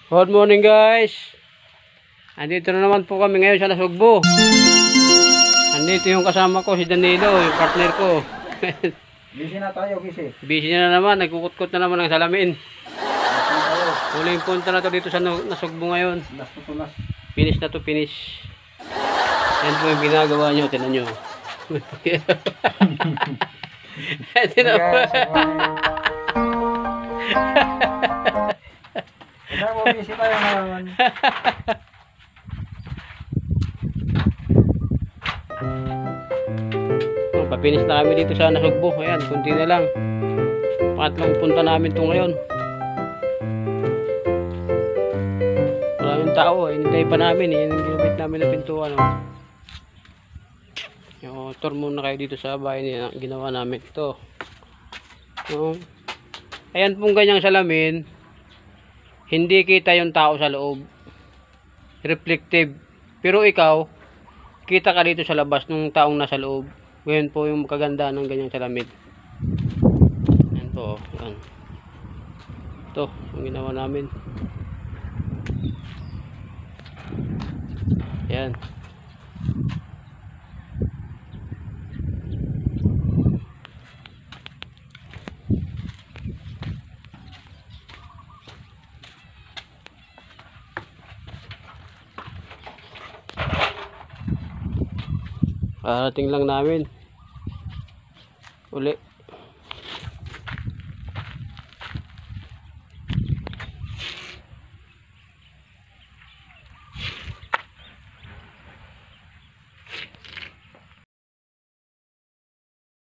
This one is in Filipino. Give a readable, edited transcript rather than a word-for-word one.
Good morning guys. Andito na naman po kami ngayon sa Nasugbo. Andito yung kasama ko si Danilo, yung partner ko. Busy na tayo, busy. Busy na naman, nagkukut-kut na naman ng salamin. Huling punta na to dito sa Nasugbo ngayon. Last to last. Finish na to, finish. Yan po yung ginagawa nyo, tinan nyo. Tinan po. Kaya mo busy tayo naman. Papinis na kami dito sa Nasugbo. Ayan, kunti na lang. Pangatlong punta namin to ngayon. Maraming tao, hinintay pa namin eh. Ginubit namin na pintuan. Yung tour muna kayo dito sa bahay niya. Ginawa namin ito. Ayan pong ganyang salamin. Hindi kita yung tao sa loob. Reflective. Pero ikaw, kita ka dito sa labas ng taong nasa loob. Ngayon po yung kaganda ng ganyang salamin. Ayan po. Ayan. Ito, yung ginawa namin. Ayan. Parating lang namin uli.